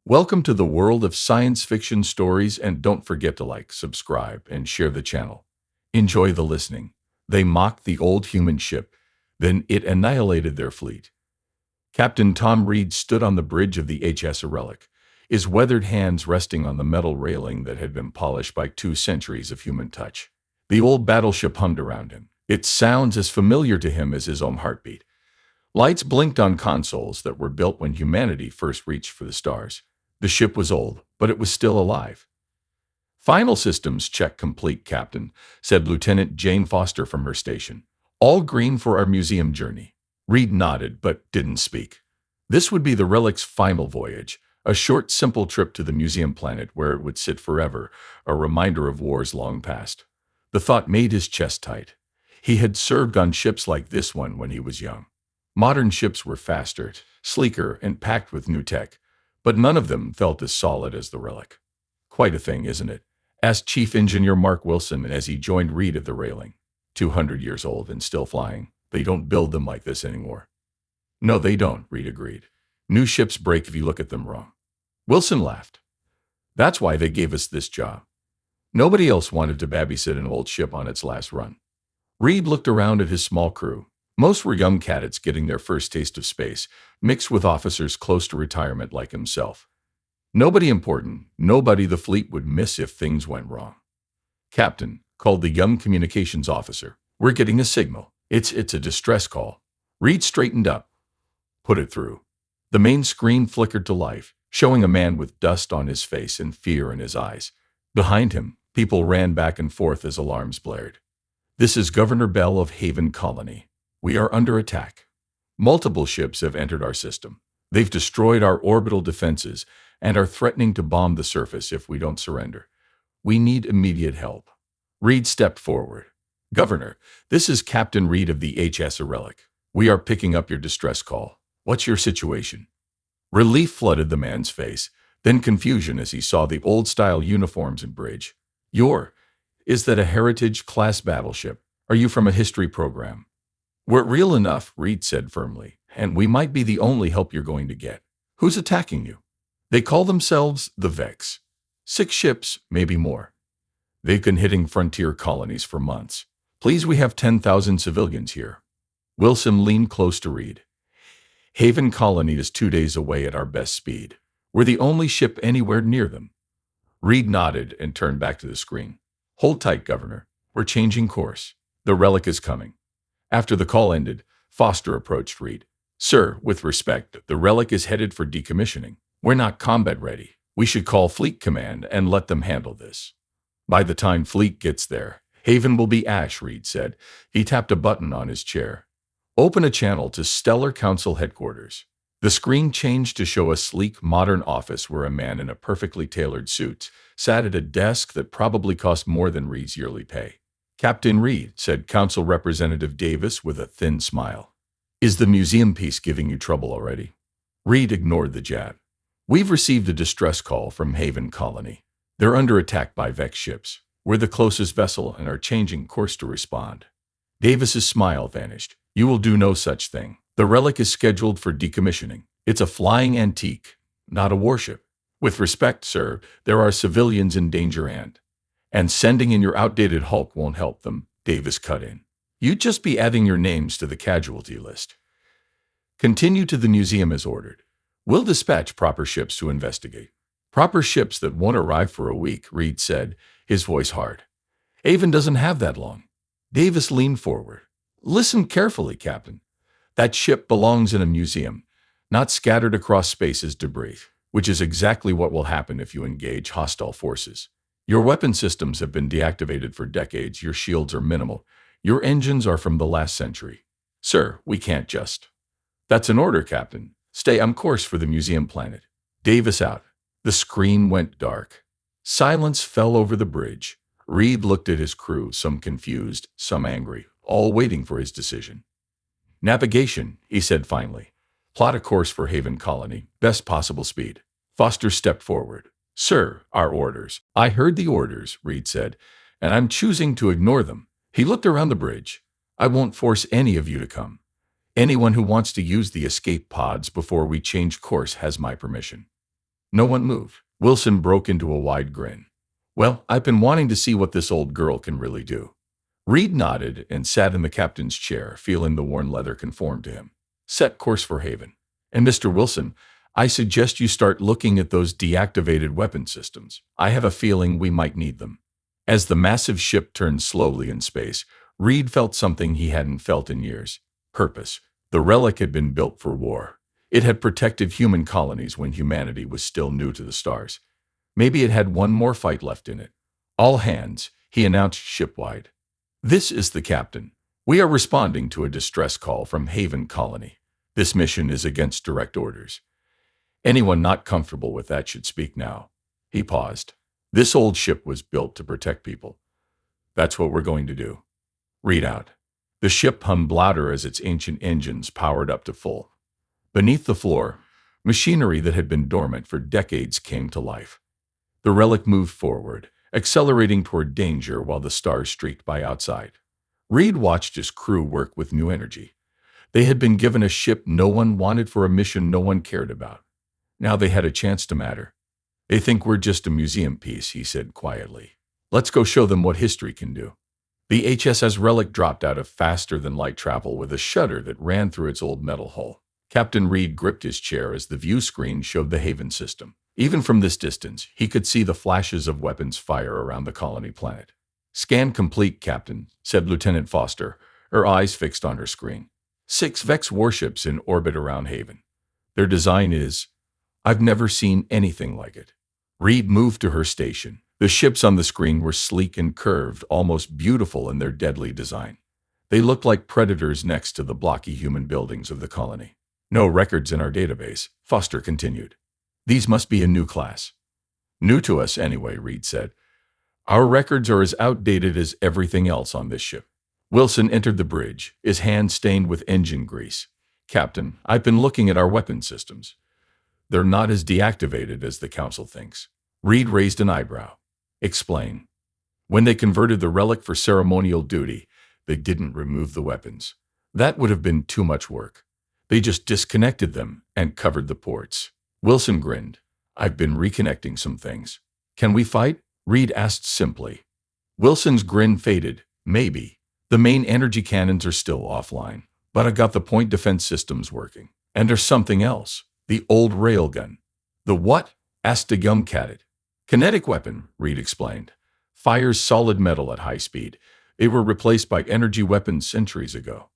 Welcome to the world of science fiction stories, and don't forget to like, subscribe, and share the channel. Enjoy the listening. They mocked the old human ship, then it annihilated their fleet. Captain Tom Reed stood on the bridge of the HSA Relic, his weathered hands resting on the metal railing that had been polished by 2 centuries of human touch. The old battleship hummed around him. Its sounds as familiar to him as his own heartbeat. Lights blinked on consoles that were built when humanity first reached for the stars. The ship was old, but it was still alive. "Final systems check complete, Captain," said Lieutenant Jane Foster from her station. "All green for our museum journey." Reed nodded, but didn't speak. This would be the Relic's final voyage, a short, simple trip to the museum planet where it would sit forever, a reminder of wars long past. The thought made his chest tight. He had served on ships like this one when he was young. Modern ships were faster, sleeker, and packed with new tech, but none of them felt as solid as the Relic. "Quite a thing, isn't it?" asked Chief Engineer Mark Wilson as he joined Reed at the railing. 200 years old and still flying. They don't build them like this anymore." "No, they don't," Reed agreed. "New ships break if you look at them wrong." Wilson laughed. "That's why they gave us this job. Nobody else wanted to babysit an old ship on its last run." Reed looked around at his small crew. Most were young cadets getting their first taste of space, mixed with officers close to retirement like himself. Nobody important, nobody the fleet would miss if things went wrong. "Captain," called the young communications officer, "we're getting a signal. It's a distress call." Reed straightened up. "Put it through." The main screen flickered to life, showing a man with dust on his face and fear in his eyes. Behind him, people ran back and forth as alarms blared. "This is Governor Bell of Haven Colony. We are under attack. Multiple ships have entered our system. They've destroyed our orbital defenses and are threatening to bomb the surface if we don't surrender. We need immediate help." Reed stepped forward. "Governor, this is Captain Reed of the HSA Relic. We are picking up your distress call. What's your situation?" Relief flooded the man's face, then confusion as he saw the old-style uniforms and bridge. Is that a Heritage-class battleship? Are you from a history program?" "We're real enough," Reed said firmly, "and we might be the only help you're going to get." "Who's attacking you?" "They call themselves the Vex. 6 ships, maybe more. They've been hitting frontier colonies for months. Please, we have 10,000 civilians here." Wilson leaned close to Reed. "Haven Colony is 2 days away at our best speed. We're the only ship anywhere near them." Reed nodded and turned back to the screen. "Hold tight, Governor. We're changing course. The Relic is coming." After the call ended, Foster approached Reed. "Sir, with respect, the Relic is headed for decommissioning. We're not combat ready. We should call Fleet Command and let them handle this." "By the time Fleet gets there, Haven will be ash," Reed said. He tapped a button on his chair. "Open a channel to Stellar Council Headquarters." The screen changed to show a sleek, modern office where a man in a perfectly tailored suit sat at a desk that probably cost more than Reed's yearly pay. "Captain Reed," said Council Representative Davis with a thin smile. "Is the museum piece giving you trouble already?" Reed ignored the jab. "We've received a distress call from Haven Colony. They're under attack by Vex ships. We're the closest vessel and are changing course to respond." Davis's smile vanished. "You will do no such thing. The Relic is scheduled for decommissioning. It's a flying antique, not a warship. With respect, sir, there are civilians in danger and sending in your outdated Hulk won't help them," Davis cut in. "You'd just be adding your names to the casualty list. Continue to the museum as ordered. We'll dispatch proper ships to investigate." "Proper ships that won't arrive for a week," Reed said, his voice hard. "Haven doesn't have that long." Davis leaned forward. "Listen carefully, Captain. That ship belongs in a museum, not scattered across space as debris, which is exactly what will happen if you engage hostile forces. Your weapon systems have been deactivated for decades. Your shields are minimal. Your engines are from the last century. Sir, we can't just." "That's an order, Captain. Stay on course for the museum planet." Davis out. The screen went dark. Silence fell over the bridge. Reed looked at his crew, some confused, some angry, all waiting for his decision. "Navigation," he said finally. "Plot a course for Haven Colony, best possible speed." Foster stepped forward. "Sir, our orders." "I heard the orders," Reed said, "and I'm choosing to ignore them." He looked around the bridge. "I won't force any of you to come. Anyone who wants to use the escape pods before we change course has my permission." No one moved. Wilson broke into a wide grin. Well, I've been wanting to see what this old girl can really do. Reed nodded and sat in the captain's chair, feeling the worn leather conform to him. Set course for Haven. And Mr. Wilson, I suggest you start looking at those deactivated weapon systems. I have a feeling we might need them. As the massive ship turned slowly in space, Reed felt something he hadn't felt in years. Purpose. The relic had been built for war. It had protected human colonies when humanity was still new to the stars. Maybe it had one more fight left in it. All hands, he announced shipwide. This is the captain. We are responding to a distress call from Haven Colony. This mission is against direct orders. Anyone not comfortable with that should speak now. He paused. This old ship was built to protect people. That's what we're going to do. Read out. The ship hummed louder as its ancient engines powered up to full. Beneath the floor, machinery that had been dormant for decades came to life. The relic moved forward, accelerating toward danger while the stars streaked by outside. Reed watched his crew work with new energy. They had been given a ship no one wanted for a mission no one cared about. Now they had a chance to matter. They think we're just a museum piece, he said quietly. Let's go show them what history can do. The HSS relic dropped out of faster-than-light travel with a shudder that ran through its old metal hull. Captain Reed gripped his chair as the view screen showed the Haven system. Even from this distance, he could see the flashes of weapons fire around the colony planet. Scan complete, Captain, said Lieutenant Foster, her eyes fixed on her screen. 6 Vex warships in orbit around Haven. Their design is... I've never seen anything like it. Reed moved to her station. The ships on the screen were sleek and curved, almost beautiful in their deadly design. They looked like predators next to the blocky human buildings of the colony. No records in our database, Foster continued. These must be a new class. New to us anyway, Reed said. Our records are as outdated as everything else on this ship. Wilson entered the bridge, his hands stained with engine grease. Captain, I've been looking at our weapon systems. They're not as deactivated as the Council thinks. Reed raised an eyebrow. Explain. When they converted the relic for ceremonial duty, they didn't remove the weapons. That would have been too much work. They just disconnected them and covered the ports. Wilson grinned. I've been reconnecting some things. Can we fight? Reed asked simply. Wilson's grin faded. Maybe. The main energy cannons are still offline, but I got the point defense systems working. And there's something else. The old railgun. The what? Asked a gum-catted. Kinetic weapon, Reed explained. Fires solid metal at high speed. They were replaced by energy weapons centuries ago.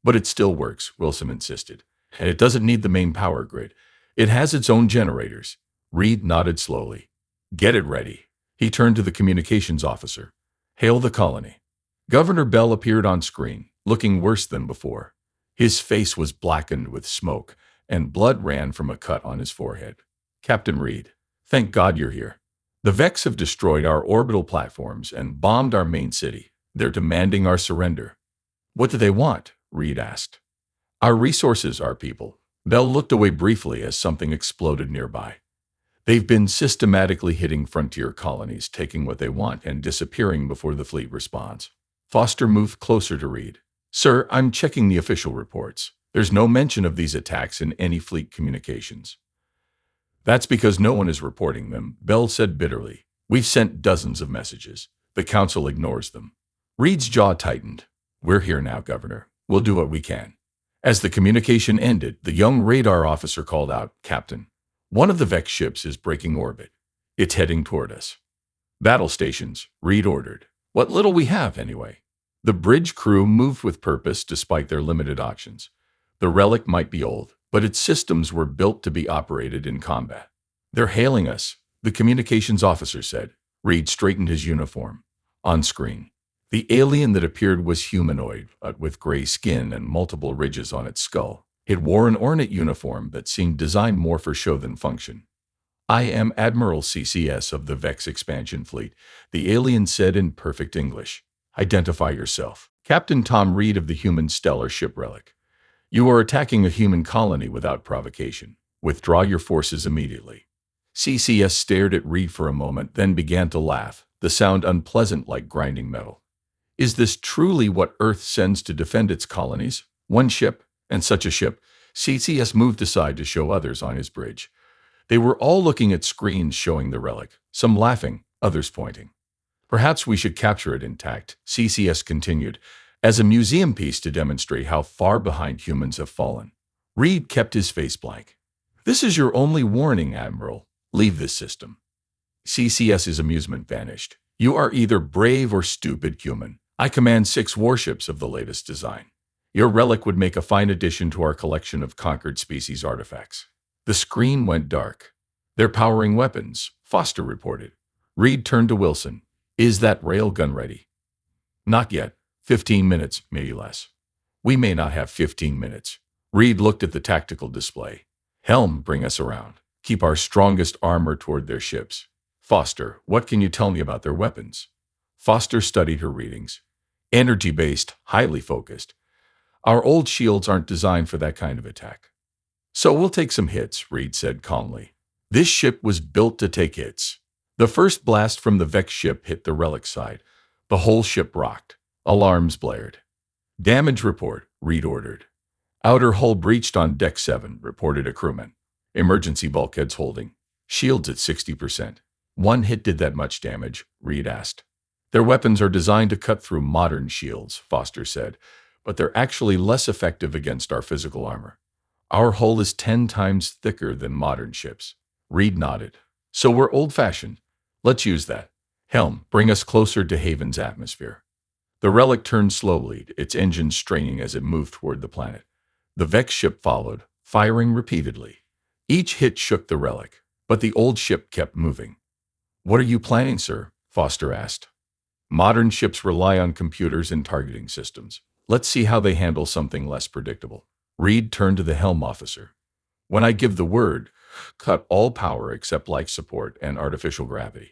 But it still works, Wilson insisted. And it doesn't need the main power grid. It has its own generators. Reed nodded slowly. Get it ready. He turned to the communications officer. Hail the colony. Governor Bell appeared on screen, looking worse than before. His face was blackened with smoke, and blood ran from a cut on his forehead. Captain Reed, thank God you're here. The Vex have destroyed our orbital platforms and bombed our main city. They're demanding our surrender. What do they want? Reed asked. Our resources, our people. Bell looked away briefly as something exploded nearby. They've been systematically hitting frontier colonies, taking what they want and disappearing before the fleet responds. Foster moved closer to Reed. Sir, I'm checking the official reports. There's no mention of these attacks in any fleet communications. That's because no one is reporting them, Bell said bitterly. We've sent dozens of messages. The Council ignores them. Reed's jaw tightened. We're here now, Governor. We'll do what we can. As the communication ended, the young radar officer called out, Captain, one of the Vex ships is breaking orbit. It's heading toward us. Battle stations, Reed ordered. What little we have, anyway. The bridge crew moved with purpose despite their limited options. The relic might be old, but its systems were built to be operated in combat. They're hailing us, the communications officer said. Reed straightened his uniform. On screen, the alien that appeared was humanoid, but with gray skin and multiple ridges on its skull. It wore an ornate uniform that seemed designed more for show than function. I am Admiral CCS of the Vex expansion fleet, the alien said in perfect English. Identify yourself. Captain Tom Reed of the human stellar ship relic. You are attacking a human colony without provocation. Withdraw your forces immediately. CCS stared at Reed for a moment, then began to laugh, the sound unpleasant like grinding metal. Is this truly what Earth sends to defend its colonies? One ship, and such a ship? CCS moved aside to show others on his bridge. They were all looking at screens showing the relic, some laughing, others pointing. Perhaps we should capture it intact, CCS continued, as a museum piece to demonstrate how far behind humans have fallen. Reed kept his face blank. This is your only warning, Admiral. Leave this system. CCS's amusement vanished. You are either brave or stupid human. I command 6 warships of the latest design. Your relic would make a fine addition to our collection of conquered species artifacts. The screen went dark. They're powering weapons, Foster reported. Reed turned to Wilson. Is that railgun ready? Not yet. 15 minutes, maybe less. We may not have 15 minutes. Reed looked at the tactical display. Helm, bring us around. Keep our strongest armor toward their ships. Foster, what can you tell me about their weapons? Foster studied her readings. Energy-based, highly focused. Our old shields aren't designed for that kind of attack. So we'll take some hits, Reed said calmly. This ship was built to take hits. The first blast from the Vex ship hit the relic side. The whole ship rocked. Alarms blared. Damage report, Reed ordered. Outer hull breached on deck 7, reported a crewman. Emergency bulkheads holding. Shields at 60%. One hit did that much damage, Reed asked. Their weapons are designed to cut through modern shields, Foster said, but they're actually less effective against our physical armor. Our hull is 10 times thicker than modern ships. Reed nodded. So we're old-fashioned. Let's use that. Helm, bring us closer to Haven's atmosphere. The relic turned slowly, its engines straining as it moved toward the planet. The Vex ship followed, firing repeatedly. Each hit shook the relic, but the old ship kept moving. What are you planning, sir? Foster asked. Modern ships rely on computers and targeting systems. Let's see how they handle something less predictable. Reed turned to the helm officer. When I give the word, cut all power except life support and artificial gravity.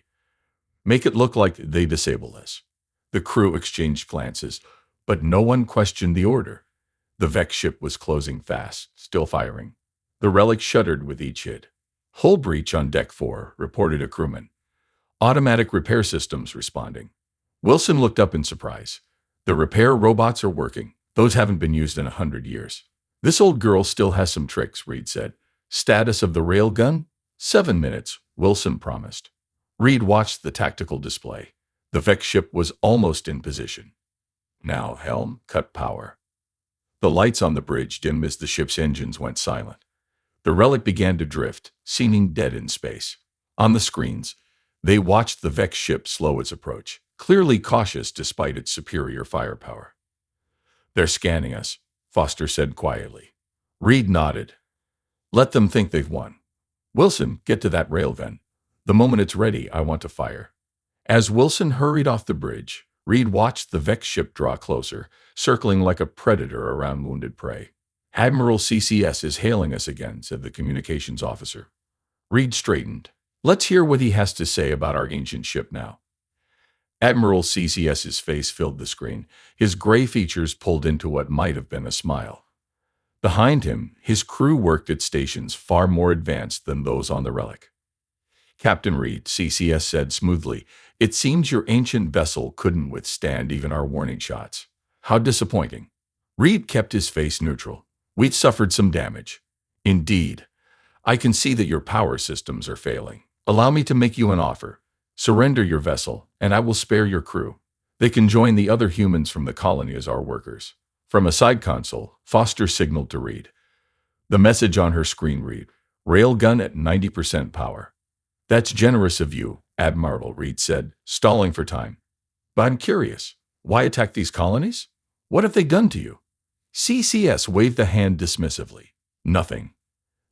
Make it look like they disable us. The crew exchanged glances, but no one questioned the order. The Vex ship was closing fast, still firing. The relic shuddered with each hit. Hull breach on deck 4, reported a crewman. Automatic repair systems responding. Wilson looked up in surprise. The repair robots are working. Those haven't been used in 100 years. This old girl still has some tricks, Reed said. Status of the railgun? 7 minutes, Wilson promised. Reed watched the tactical display. The Vex ship was almost in position. Now, helm, cut power. The lights on the bridge dimmed as the ship's engines went silent. The relic began to drift, seeming dead in space. On the screens, they watched the Vex ship slow its approach, clearly cautious despite its superior firepower. They're scanning us, Foster said quietly. Reed nodded. Let them think they've won. Wilson, get to that railgun. The moment it's ready, I want to fire. As Wilson hurried off the bridge, Reed watched the Vex ship draw closer, circling like a predator around wounded prey. Admiral CCS is hailing us again, said the communications officer. Reed straightened. Let's hear what he has to say about our ancient ship now. Admiral CCS's face filled the screen, his gray features pulled into what might have been a smile. Behind him, his crew worked at stations far more advanced than those on the relic. Captain Reed, CCS said smoothly, it seems your ancient vessel couldn't withstand even our warning shots. How disappointing. Reed kept his face neutral. We'd suffered some damage. Indeed. I can see that your power systems are failing. Allow me to make you an offer. Surrender your vessel, and I will spare your crew. They can join the other humans from the colony as our workers. From a side console, Foster signaled to Reed. The message on her screen read, Railgun at 90% power. That's generous of you, Admiral, Reed said, stalling for time. But I'm curious. Why attack these colonies? What have they done to you? CCS waved a hand dismissively. Nothing.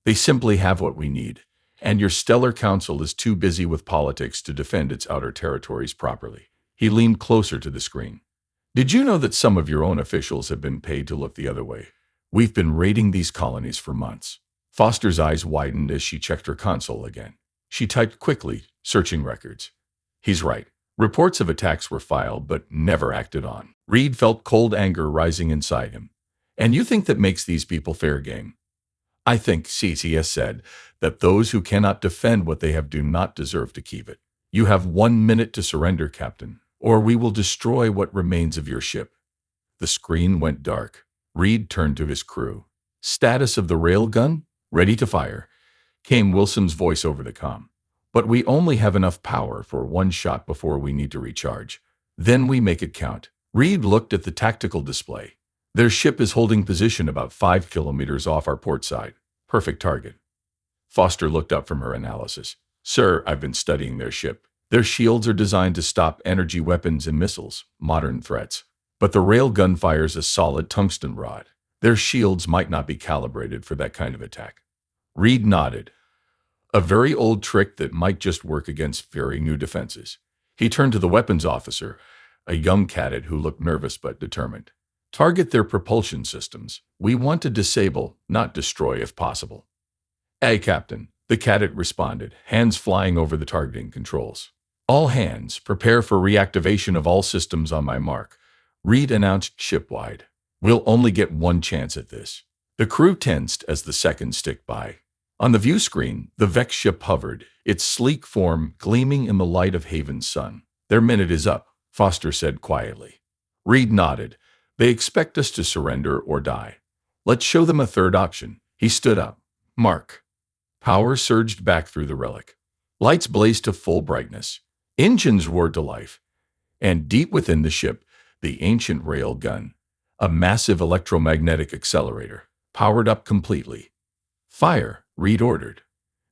They simply have what we need, and your stellar council is too busy with politics to defend its outer territories properly. He leaned closer to the screen. Did you know that some of your own officials have been paid to look the other way? We've been raiding these colonies for months. Foster's eyes widened as she checked her console again. She typed quickly, searching records. He's right. Reports of attacks were filed, but never acted on. Reed felt cold anger rising inside him. And you think that makes these people fair game? I think, CCS said, that those who cannot defend what they have do not deserve to keep it. You have 1 minute to surrender, Captain, or we will destroy what remains of your ship. The screen went dark. Reed turned to his crew. Status of the railgun? Ready to fire. came Wilson's voice over the comm. But we only have enough power for one shot before we need to recharge. Then we make it count. Reed looked at the tactical display. Their ship is holding position about 5 kilometers off our port side. Perfect target. Foster looked up from her analysis. Sir, I've been studying their ship. Their shields are designed to stop energy weapons and missiles, modern threats. But the railgun fires a solid tungsten rod. Their shields might not be calibrated for that kind of attack. Reed nodded. A very old trick that might just work against very new defenses. He turned to the weapons officer, a young cadet who looked nervous but determined. Target their propulsion systems. We want to disable, not destroy if possible. Aye, Captain, the cadet responded, hands flying over the targeting controls. All hands, prepare for reactivation of all systems on my mark. Reed announced shipwide. We'll only get one chance at this. The crew tensed as the seconds ticked by. On the view screen, the Vex ship hovered, its sleek form gleaming in the light of Haven's sun. Their minute is up, Foster said quietly. Reed nodded. They expect us to surrender or die. Let's show them a third option. He stood up. Mark. Power surged back through the relic. Lights blazed to full brightness. Engines roared to life. And deep within the ship, the ancient rail gun, a massive electromagnetic accelerator, powered up completely. Fire, Reed ordered.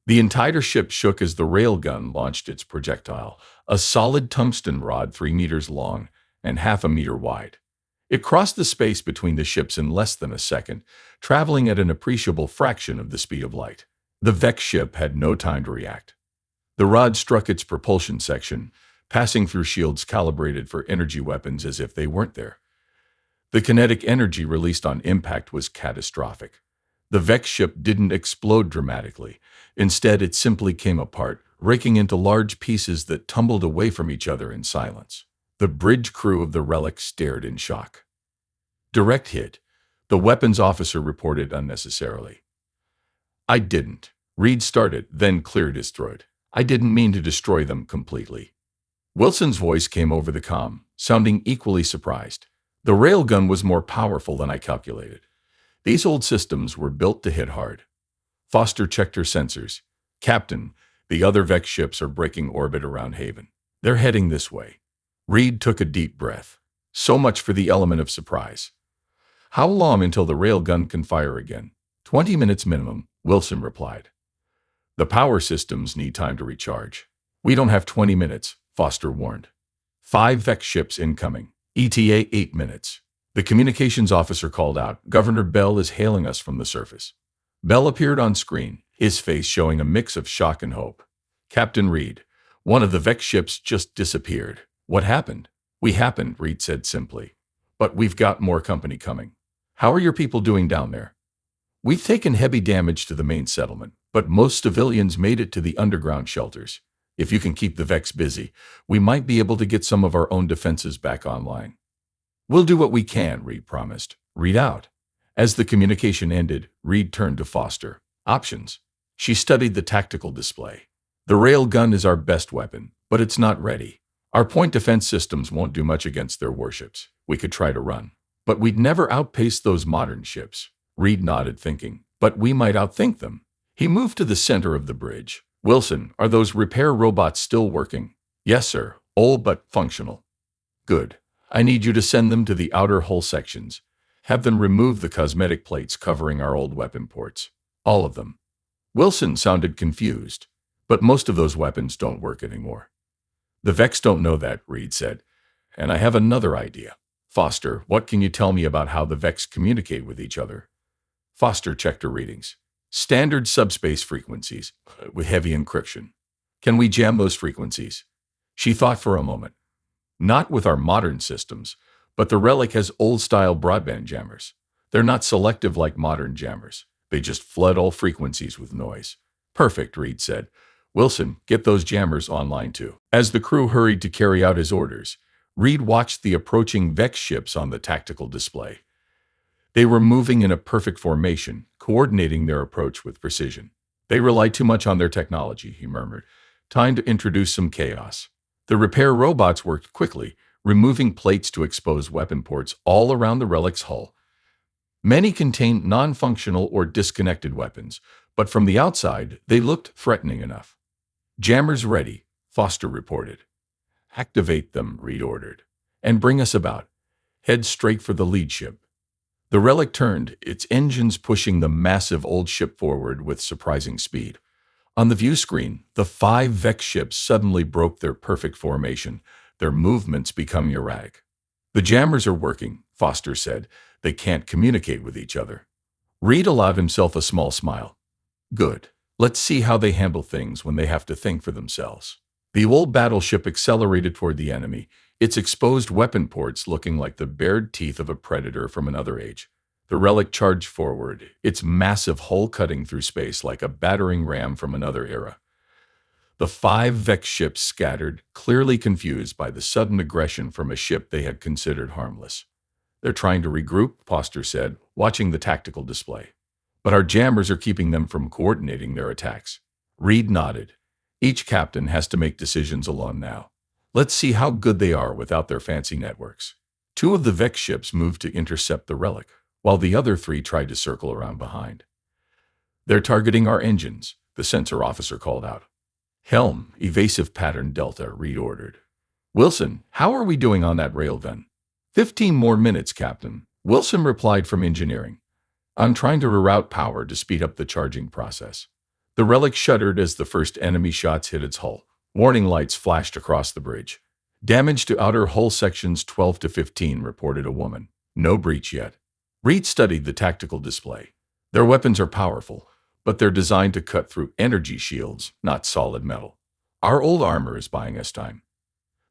The entire ship shook as the railgun launched its projectile, a solid tungsten rod 3 meters long and half a meter wide. It crossed the space between the ships in less than a second, traveling at an appreciable fraction of the speed of light. The Vex ship had no time to react. The rod struck its propulsion section, passing through shields calibrated for energy weapons as if they weren't there. The kinetic energy released on impact was catastrophic. The Vex ship didn't explode dramatically. Instead, it simply came apart, raking into large pieces that tumbled away from each other in silence. The bridge crew of the relic stared in shock. Direct hit, the weapons officer reported unnecessarily. I didn't. Reed started, then cleared his throat. I didn't mean to destroy them completely. Wilson's voice came over the comm, sounding equally surprised. The railgun was more powerful than I calculated. These old systems were built to hit hard. Foster checked her sensors. Captain, the other Vex ships are breaking orbit around Haven. They're heading this way. Reed took a deep breath. So much for the element of surprise. How long until the railgun can fire again? 20 minutes minimum, Wilson replied. The power systems need time to recharge. We don't have 20 minutes, Foster warned. 5 Vex ships incoming. ETA 8 minutes. The communications officer called out, Governor Bell is hailing us from the surface. Bell appeared on screen, his face showing a mix of shock and hope. Captain Reed, one of the Vex ships just disappeared. What happened? We happened, Reed said simply. But we've got more company coming. How are your people doing down there? We've taken heavy damage to the main settlement, but most civilians made it to the underground shelters. If you can keep the Vex busy, we might be able to get some of our own defenses back online. We'll do what we can, Reed promised. Read out. As the communication ended, Reed turned to Foster. Options. She studied the tactical display. The railgun is our best weapon, but it's not ready. Our point defense systems won't do much against their warships. We could try to run. But we'd never outpace those modern ships. Reed nodded, thinking. But we might outthink them. He moved to the center of the bridge. Wilson, are those repair robots still working? Yes, sir. Old but functional. Good. I need you to send them to the outer hull sections. Have them remove the cosmetic plates covering our old weapon ports. All of them. Wilson sounded confused. But most of those weapons don't work anymore. The Vex don't know that, Reed said. And I have another idea. Foster, what can you tell me about how the Vex communicate with each other? Foster checked her readings. Standard subspace frequencies, with heavy encryption. Can we jam those frequencies? She thought for a moment. Not with our modern systems, but the Relic has old-style broadband jammers. They're not selective like modern jammers. They just flood all frequencies with noise. Perfect, Reed said. Wilson, get those jammers online too. As the crew hurried to carry out his orders, Reed watched the approaching Vex ships on the tactical display. They were moving in a perfect formation, coordinating their approach with precision. They rely too much on their technology, he murmured. Time to introduce some chaos. The repair robots worked quickly, removing plates to expose weapon ports all around the Relic's hull. Many contained non-functional or disconnected weapons, but from the outside, they looked threatening enough. "Jammers ready," Foster reported. "Activate them," Reed ordered. "And bring us about. Head straight for the lead ship." The Relic turned, its engines pushing the massive old ship forward with surprising speed. On the view screen, the 5 Vex ships suddenly broke their perfect formation, their movements becoming erratic. "The jammers are working," Foster said. "They can't communicate with each other." Reed allowed himself a small smile. "Good. Let's see how they handle things when they have to think for themselves." The old battleship accelerated toward the enemy, its exposed weapon ports looking like the bared teeth of a predator from another age. The Relic charged forward, its massive hull cutting through space like a battering ram from another era. The 5 Vex ships scattered, clearly confused by the sudden aggression from a ship they had considered harmless. "They're trying to regroup," Foster said, watching the tactical display. "But our jammers are keeping them from coordinating their attacks." Reed nodded. "Each captain has to make decisions alone now. Let's see how good they are without their fancy networks." 2 of the Vex ships moved to intercept the Relic, while the other 3 tried to circle around behind. "They're targeting our engines," the sensor officer called out. "Helm, evasive pattern Delta," Reed ordered. "Wilson, how are we doing on that rail then?" 15 more minutes, Captain," Wilson replied from engineering. "I'm trying to reroute power to speed up the charging process." The Relic shuddered as the first enemy shots hit its hull. Warning lights flashed across the bridge. "Damage to outer hull sections 12 to 15, reported a woman. "No breach yet." Reed studied the tactical display. "Their weapons are powerful, but they're designed to cut through energy shields, not solid metal. Our old armor is buying us time."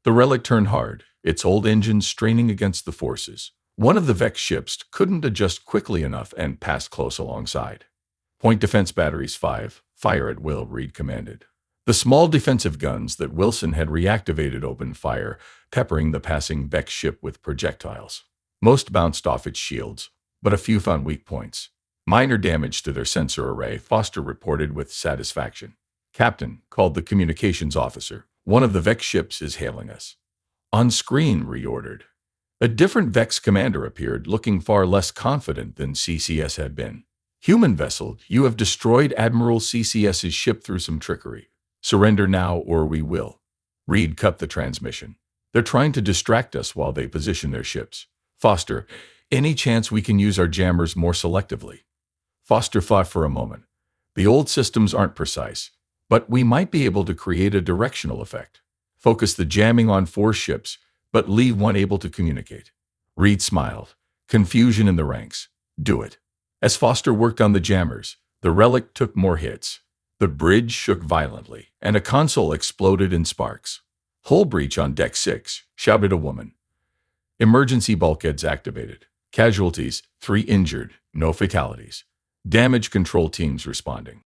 The Relic turned hard, its old engines straining against the forces. One of the Vex ships couldn't adjust quickly enough and passed close alongside. "Point defense batteries 5, fire at will," Reed commanded. The small defensive guns that Wilson had reactivated opened fire, peppering the passing Vex ship with projectiles. Most bounced off its shields, but a few found weak points. "Minor damage to their sensor array," Foster reported with satisfaction. "Captain," called the communications officer, "one of the Vex ships is hailing us." "On screen," Reed ordered. A different Vex commander appeared, looking far less confident than CCS had been. "Human vessel, you have destroyed Admiral CCS's ship through some trickery. Surrender now or we will." Reed cut the transmission. "They're trying to distract us while they position their ships. Foster, any chance we can use our jammers more selectively?" Foster thought for a moment. "The old systems aren't precise, but we might be able to create a directional effect. Focus the jamming on 4 ships, but leave one able to communicate." Reed smiled. Confusion in the ranks. "Do it." As Foster worked on the jammers, the Relic took more hits. The bridge shook violently, and a console exploded in sparks. "Hull breach on deck 6, shouted a woman. "Emergency bulkheads activated. Casualties, 3 injured, no fatalities. Damage control teams responding."